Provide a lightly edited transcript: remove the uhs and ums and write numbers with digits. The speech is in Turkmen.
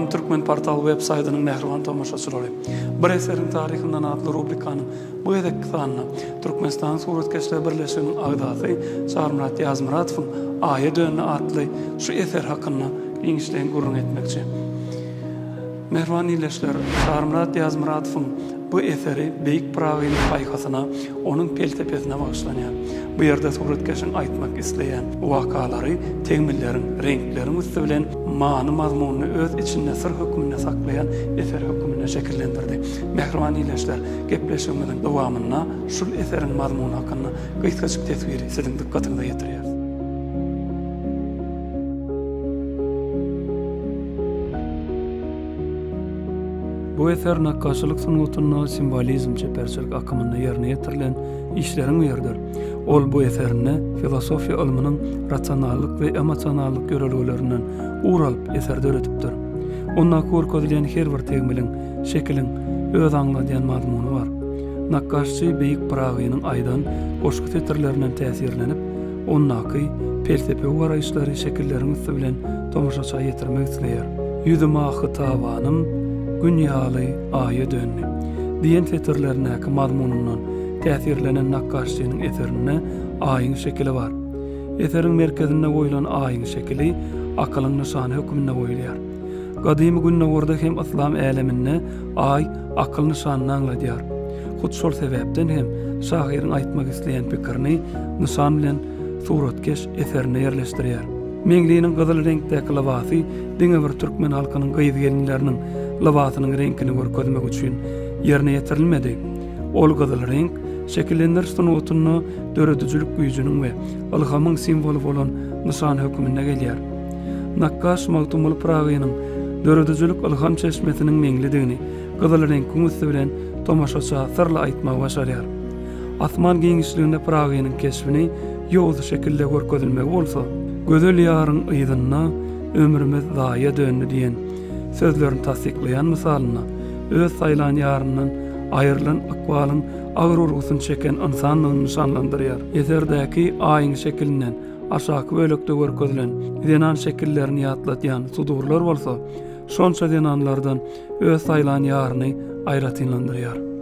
Mehriban Türkmen portal web saytynyň mehriban tomaşaçylary. Bir eserin tarihinden adly rubrikanyň bu edek sanna Türkmenistan Suratkeşler Birleşiginiň agdaty Sarmrat Yazmuratowyň Aýa dönni adly şu eser hakynda giňişleň gurrun etmekçi. Mehriban ileşler Sarmrat Yazmuratowyň bu eseri Beýik Pragyň paýhasyna, onuň peltepesine bagşlanýar. Bu ýerde suratkeşiň aýtmak isleýän wakalary, tegmillerin, renklerin üstü bilen many mazmunyny öz içinde sır hökmünde saklayan eser hökmünde şekillendirdi. Mehriban ileşler gepleşigimiň dowamyna şul eserin mazmuny hakynda gysgaçyk tesbiri siziň dikkatiňize ýetirýär. Bu eser nakkaşylyk sunutyny simbolizm çeperçilik akymyny ýerine ýetirilen işleriň biridir. Ol bu eserini filosofiya ilminiň rasionallyk we emosionallyk görelgilerinden uralyp eserde öretipdir. Onda görkezilýän her bir tegmiliň, şekiliň öz aňladýan mazmuny bar. Nakkaşçy Beýik Pragynyň aýdan goşky tetirlerinden täsirlenip, onnaky felsefe garaýşlary şekillerini üstü bilen tomaşaça ýetirmek isleýär. Ýüzüme aky tawanym Günýaly aýa dönni diýen tetirlerindäki mazmunundan täsirlenen nakkaşçynyň eserine aýyň şekili bar. Eseriň merkezinde goýulan aýyň şekili akylyň nyşany hökmünde goýulýar. Gadymy günnäwerde hem islam äleminde aý akyl nyşanyny aňladýar. Hut şol sebäpden hem şahyryň aýtmak isleýän pikirini nyşan bilen suratkeş eserine ýerleşdirýär. Meňliğiniň gyzyl reňkdäki labasy diňe bir türkmen halkynyň gyýyzgelinleriniň labasynyň reňkini görkezmek üçin ýerine ýetirilmedi. Ol gyzyl renk şekillendiriş sunutyny döredüjülük güýjüniň we ilhamyň simwolu bolan nyşan hökmünde gelýär. Nakkaş Magtumul Pragynyň döredüjülük ilham çeşmesiniň meňlidigini gyzyl renkiň üstü bilen tomaşaça sırla aýtmak başarýar. Asman giňişliginde Pragynyň keşfini ýoğuz şekilde görkezilmegi bolsa, gözel ýaryň ýygyna ömrümiz daýa dönni diýen sözlerini tasdiklayan misalyna öz saýlan ýarynyň aýrylan akwalyň agyr urgusyny çeken insanlygyny nişanlandyrýar. Eserdäki aýyň şekilinden aşaky bölekde görkezilen denan şekillerini ýatlatýan sudurlar bolsa, şonça denanlardan öz saýlan ýaryny aýratynlandyrýar.